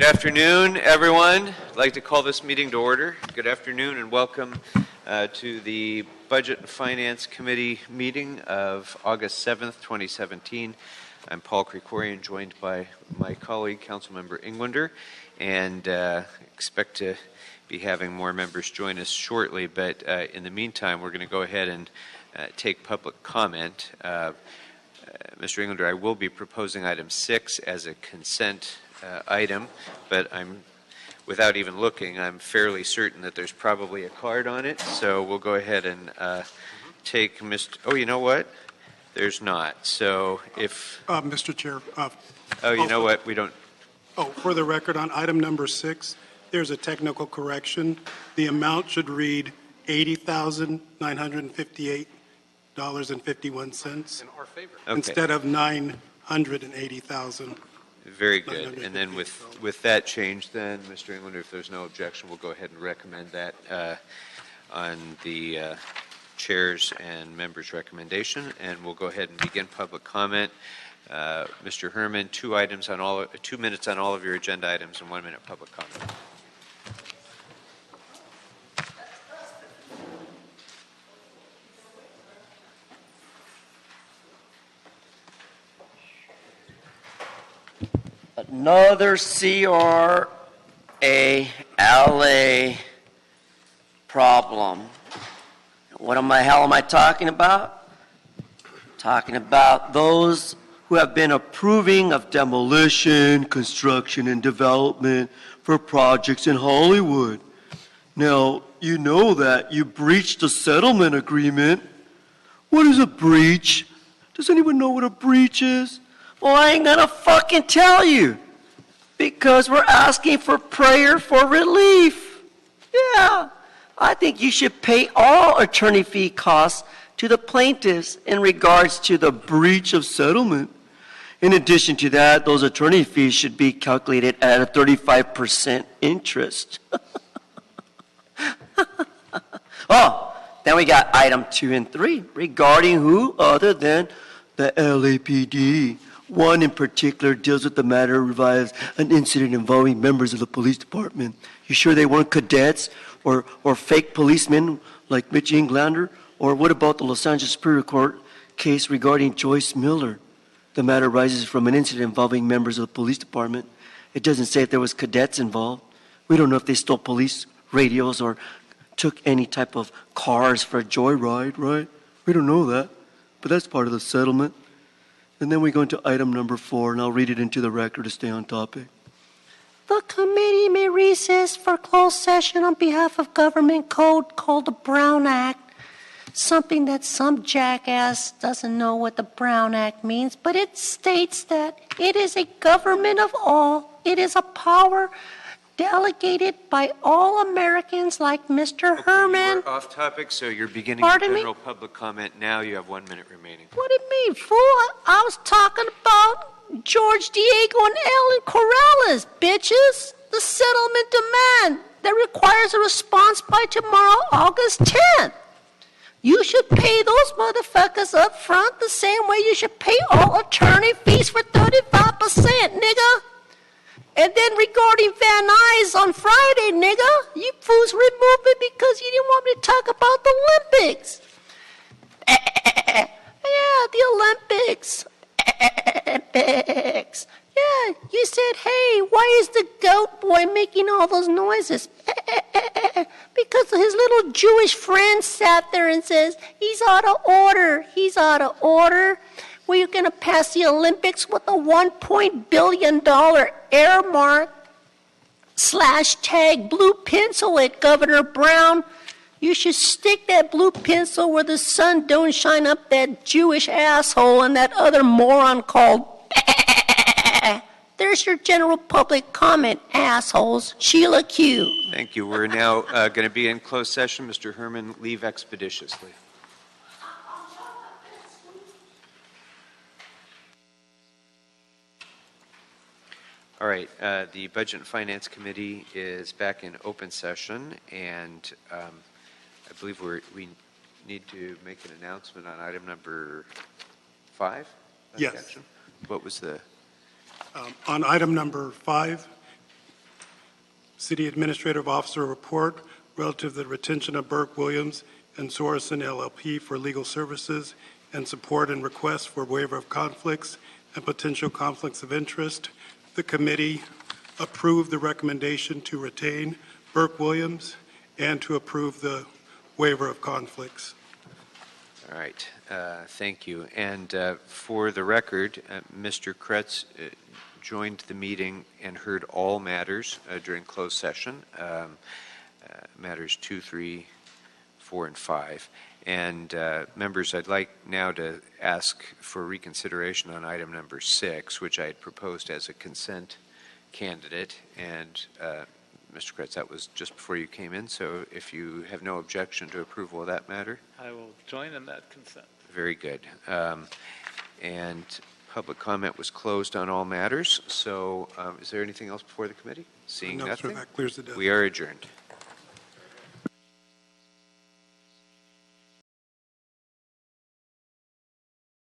afternoon, everyone. I'd like to call this meeting to order. Good afternoon and welcome to the Budget and Finance Committee meeting of August 7th, 2017. I'm Paul Krikorian, joined by my colleague, Councilmember Englander, and expect to be having more members join us shortly. But in the meantime, we're going to go ahead and take public comment. Mr. Englander, I will be proposing item 6 as a consent item, but without even looking, I'm fairly certain that there's probably a card on it. So we'll go ahead and take Mr. Oh, you know what? There's not. So if Mr. Chair. you know what? We don't. Oh, for the record, on item number 6, there's a technical correction. The amount should read $80,958.51 In our favor. Okay. instead of $980,000. Very good. And then with that change, then, Mr. Englander, if there's no objection, we'll go ahead and recommend that on the chair's and members' recommendation, and we'll go ahead and begin public comment. Mr. Herman, 2 minutes on all of your agenda items and 1 minute public comment. Another CRA-LA problem. What the hell am I talking about? Talking about those who have been approving of demolition, construction, and development for projects in Hollywood. Now, you know that you breached the settlement agreement. What is a breach? Does anyone know what a breach is? Well, I ain't gonna fucking tell you, because we're asking for prayer for relief. Yeah, I think you should pay all attorney fee costs to the plaintiffs in regards to the breach of settlement. In addition to that, those attorney fees should be calculated at a 35% interest. Oh, then we got item 2 and 3 regarding who other than the LAPD. One in particular deals with the matter of an incident involving members of the police department. You sure they weren't cadets or fake policemen like Mitch Englander? Or what about the Los Angeles Superior Court case regarding Joyce Miller? The matter arises from an incident involving members of the police department. It doesn't say if there was cadets involved. We don't know if they stole police radios or took any type of cars for a joyride, right? We don't know that, but that's part of the settlement. And then we go into item number 4, and I'll read it into the record to stay on topic. The committee may recess for closed session on behalf of government code called the Brown Act. Something that some jackass doesn't know what the Brown Act means, but it states that it is a government of all. It is a power delegated by all Americans like Mr. Herman. You're off topic, so you're beginning general public comment now. You have 1 minute remaining. What do you mean, fool? I was talking about George Diego and Ellen Corrales, bitches. The settlement demand that requires a response by tomorrow, August 10th. You should pay those motherfuckers up front the same way you should pay all attorney fees for 35%, nigga. And then regarding Van Nuys on Friday, nigga, you fools removed me because you didn't want me to talk about the Olympics. Yeah, the Olympics. Yeah, you said, hey, why is the goat boy making all those noises? Because his little Jewish friend sat there and says, he's out of order, he's out of order. Well, you're going to pass the Olympics with a $1 billion earmark /tag blue pencil at Governor Brown. You should stick that blue pencil where the sun don't shine up that Jewish asshole and that other moron called. There's your general public comment, assholes. Sheila Q. Thank you. We're now going to be in closed session. Mr. Herman, leave expeditiously. All right, the Budget and Finance Committee is back in open session, and I believe we need to make an announcement on item number 5. Yes. What was the? On item number 5, City Administrative Officer report relative to the retention of Burke Williams and Sorensen LLP for legal services and support and request for waiver of conflicts and potential conflicts of interest. The committee approved the recommendation to retain Burke Williams and to approve the waiver of conflicts. All right, thank you. And for the record, Mr. Kretz joined the meeting and heard all matters during closed session, matters 2, 3, 4, and 5. And members, I'd like now to ask for reconsideration on item number 6, which I had proposed as a consent candidate. And Mr. Kretz, that was just before you came in, so if you have no objection to approval of that matter. I will join in that consent. Very good. And public comment was closed on all matters, so is there anything else before the committee? Seeing No, sir, nothing, that clears the desk. we are adjourned.